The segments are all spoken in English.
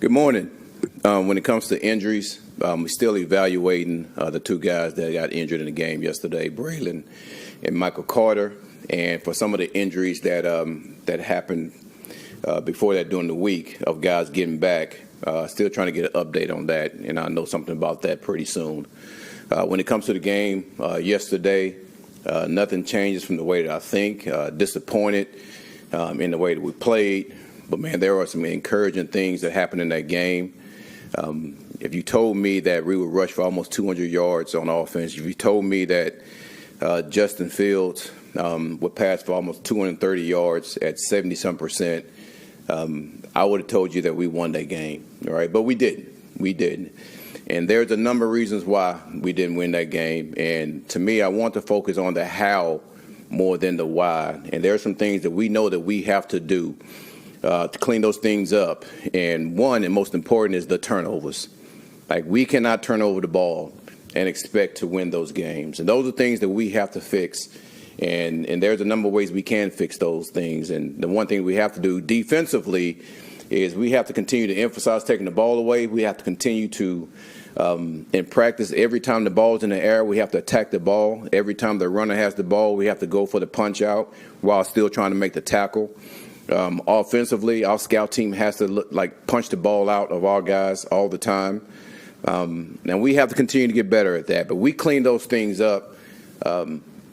Good morning. When it comes to injuries, we're still evaluating the two guys that got injured in the game yesterday, Braylon and Michael Carter. And for some of the injuries that happened before that during the week of guys getting back, still trying to get an update on that, and I'll know something about that pretty soon. When it comes to the game yesterday, nothing changes from the way that I think. Disappointed in the way that we played. But, man, there are some encouraging things that happened in that game. If you told me that we would rush for almost 200 yards on offense, if you told me that Justin Fields would pass for almost 230 yards at 70-some%, I would have told you that we won that game, all right? But we didn't. We didn't. And there's a number of reasons why we didn't win that game. And to me, I want to focus on the how more than the why. And there are some things that we know that we have to do to clean those things up. And one, and most important, is the turnovers. Like, we cannot turn over the ball and expect to win those games. And those are things that we have to fix. And there's a number of ways we can fix those things. And the one thing we have to do defensively is we have to continue to emphasize taking the ball away. We have to continue to, in practice, every time the ball's in the air, we have to attack the ball. Every time the runner has the ball, we have to go for the punch out while still trying to make the tackle. Offensively, our scout team has to punch the ball out of our guys all the time. And we have to continue to get better at that. But we clean those things up.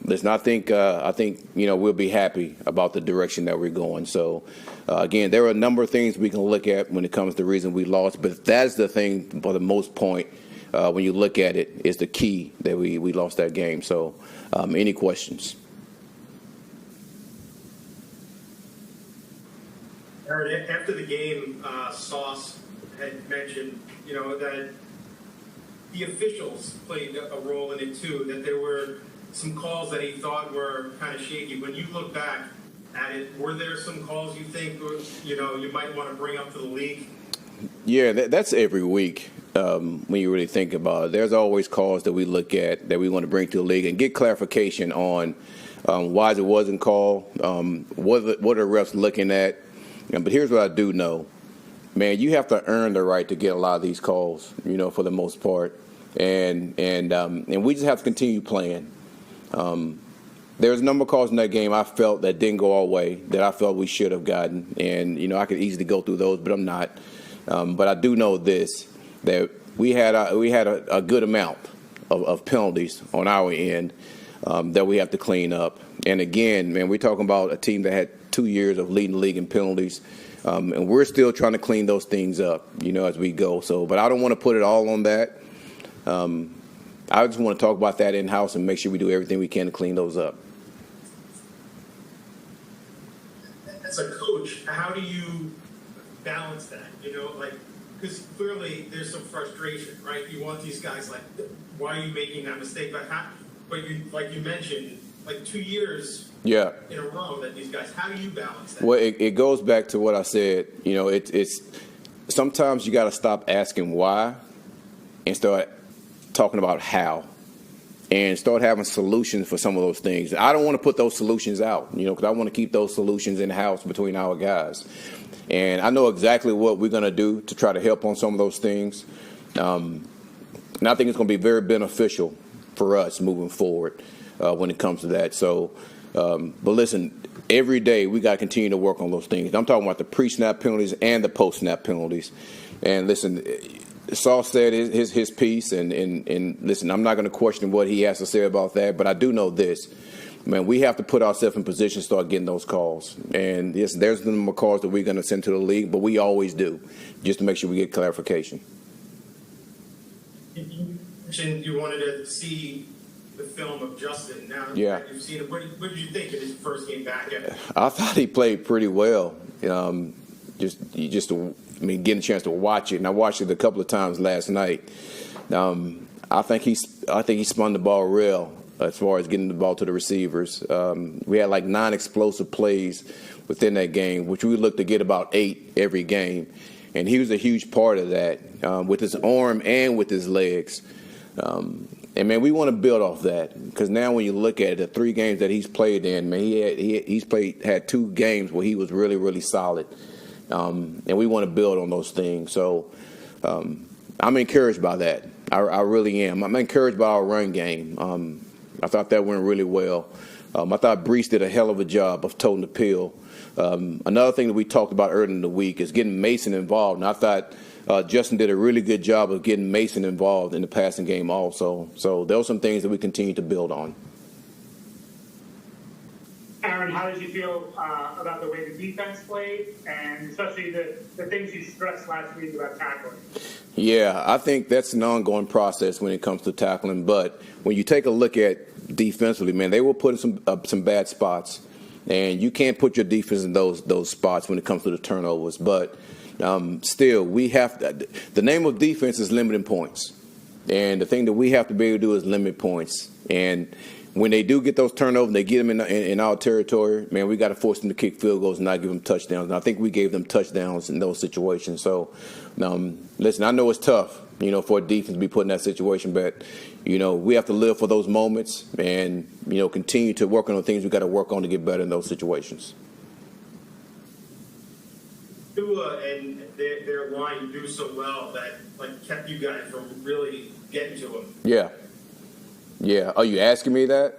Listen, I think we'll be happy about the direction that we're going. So, again, there are a number of things we can look at when it comes to the reason we lost. But that's the thing, for the most point, when you look at it, is the key that we lost that game. So, any questions? Aaron, after the game, Sauce had mentioned, that the officials played a role in it too, that there were some calls that he thought were kind of shaky. When you look back at it, were there some calls you think, you might want to bring up to the league? Yeah, that's every week when you really think about it. There's always calls that we look at that we want to bring to the league and get clarification on why it wasn't called, what are refs looking at. But here's what I do know. Man, you have to earn the right to get a lot of these calls, for the most part. And we just have to continue playing. There's a number of calls in that game I felt that didn't go our way, that I felt we should have gotten. And, I could easily go through those, but I'm not. But I do know this, that we had a good amount of penalties on our end that we have to clean up. And, again, man, we're talking about a team that had 2 years of leading the league in penalties. And we're still trying to clean those things up, as we go. So, but I don't want to put it all on that. I just want to talk about that in-house and make sure we do everything we can to clean those up. As a coach, how do you balance that? Because clearly there's some frustration, right? You want these guys, why are you making that mistake? But you, like you mentioned, 2 years in a row that these guys, how do you balance that? Well, it goes back to what I said. It's sometimes you got to stop asking why and start talking about how, and start having solutions for some of those things. I don't want to put those solutions out, because I want to keep those solutions in-house between our guys. And I know exactly what we're going to do to try to help on some of those things. And I think it's going to be very beneficial for us moving forward when it comes to that. So, but listen, every day we got to continue to work on those things. I'm talking about the pre-snap penalties and the post-snap penalties. And listen, Saul said his piece, and listen, I'm not going to question what he has to say about that, but I do know this. Man, we have to put ourselves in position to start getting those calls. And yes, there's the number of calls that we're going to send to the league, but we always do, just to make sure we get clarification. You mentioned you wanted to see the film of Justin. Now you've seen it. What did you think of his first game back? I thought he played pretty well. Getting a chance to watch it, and I watched it a couple of times last night. I think he spun the ball real as far as getting the ball to the receivers. We had 9 explosive plays within that game, which we look to get about 8 every game, and he was a huge part of that with his arm and with his legs. And, man, we want to build off that, because now when you look at it, the 3 games that he's played in, man, he's had 2 games where he was really, really solid. and we want to build on those things. So I'm encouraged by that. I really am. I'm encouraged by our run game. I thought that went really well. I thought Brees did a hell of a job of toting the pill. Another thing that we talked about earlier in the week is getting Mason involved. And I thought Justin did a really good job of getting Mason involved in the passing game also. So there were some things that we continue to build on. Aaron, how did you feel about the way the defense played, and especially the things you stressed last week about tackling? Yeah, I think that's an ongoing process when it comes to tackling. But when you take a look at defensively, man, they were putting some bad spots, and you can't put your defense in those spots when it comes to the turnovers. But still, we have the name of defense is limiting points, and the thing that we have to be able to do is limit points. And when they do get those turnovers, they get them in our territory, man, we got to force them to kick field goals and not give them touchdowns. And I think we gave them touchdowns in those situations. So, listen, I know it's tough, for a defense to be put in that situation, but, we have to live for those moments and, continue to work on the things we got to work on to get better in those situations. Tua and their line do so well that kept you guys from really getting to him. Yeah. Yeah. Are you asking me that?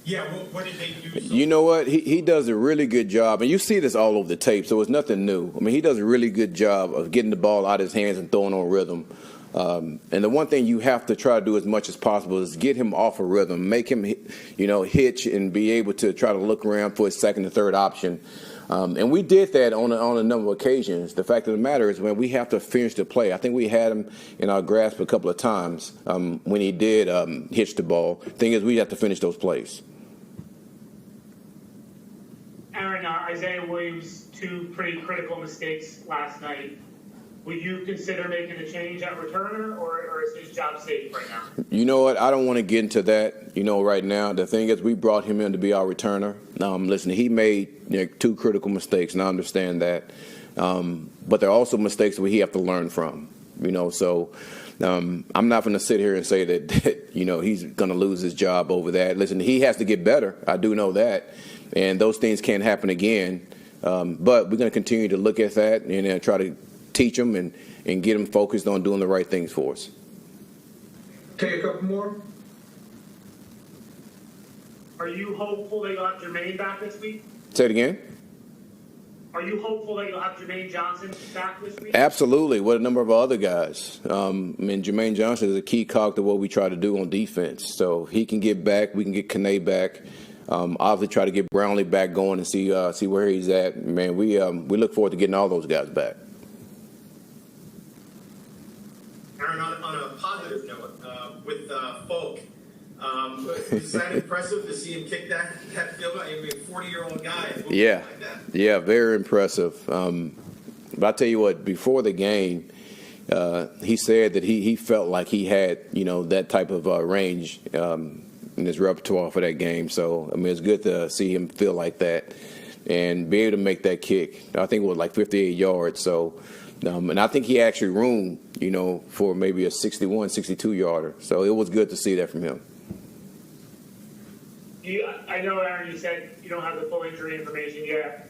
Yeah. What did they do? You know what? He does a really good job, and you see this all over the tape, so it's nothing new. I mean, he does a really good job of getting the ball out of his hands and throwing on rhythm. And the one thing you have to try to do as much as possible is get him off of rhythm, make him, hitch and be able to try to look around for his second and third option. And we did that on a number of occasions. The fact of the matter is, when we have to finish the play, I think we had him in our grasp a couple of times when he did hitch the ball. Thing is, we have to finish those plays. Aaron, Isaiah Williams, 2 pretty critical mistakes last night. Would you consider making a change at returner, or is his job safe right now? You know what? I don't want to get into that, right now. The thing is, we brought him in to be our returner. Listen, he made 2 critical mistakes, and I understand that. But there are also mistakes that we have to learn from, So I'm not going to sit here and say that he's going to lose his job over that. Listen, he has to get better. I do know that. And those things can't happen again. But we're going to continue to look at that and try to teach them and get them focused on doing the right things for us. Take a couple more. Are you hopeful that you'll have Jermaine back this week? Say it again. Are you hopeful that you'll have Jermaine Johnson back this week? Absolutely, with a number of other guys. Jermaine Johnson is a key cog to what we try to do on defense. So he can get back. We can get Kane back. Obviously, try to get Brownlee back going and see where he's at. Man, we look forward to getting all those guys back. Aaron, on a positive note, with Folk, is that impressive to see him kick that field goal? I mean, 40-year-old guy. Yeah, like that. Yeah, very impressive. But I tell you what, before the game, he said that he felt like he had that type of range in his repertoire for that game. So I mean, it's good to see him feel like that and be able to make that kick. I think it was like 58 yards. So. And I think he actually roomed, for maybe a 61, 62-yarder. So it was good to see that from him. I know, Aaron, you said you don't have the full injury information yet.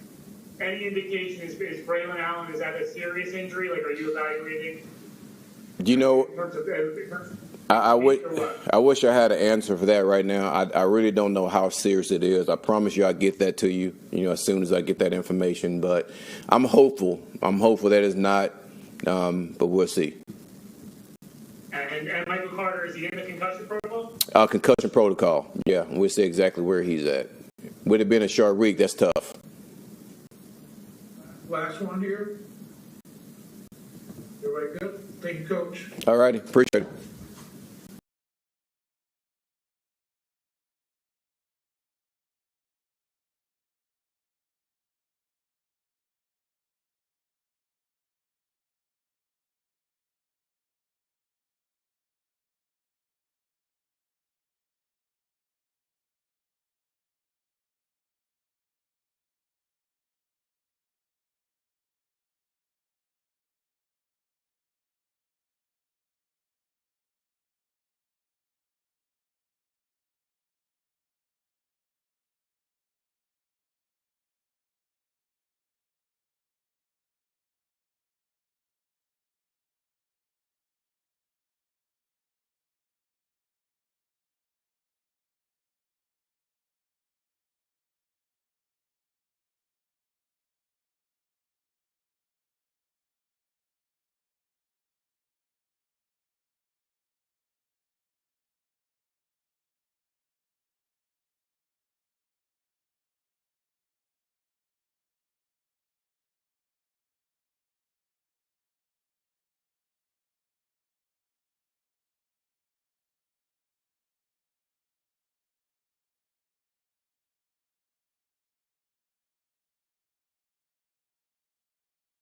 Any indication is Braylon Allen, is that a serious injury? Like, are you evaluating? In terms of, I wish I had an answer for that right now. I really don't know how serious it is. I promise you I'll get that to you, as soon as I get that information. But I'm hopeful. I'm hopeful that it's not, but we'll see. And Michael Carter, is he in the concussion protocol? Concussion protocol, yeah. We'll see exactly where he's at. Would it been a short week? That's tough. Last one here. Everybody good? Thank you, Coach. All righty. Appreciate it.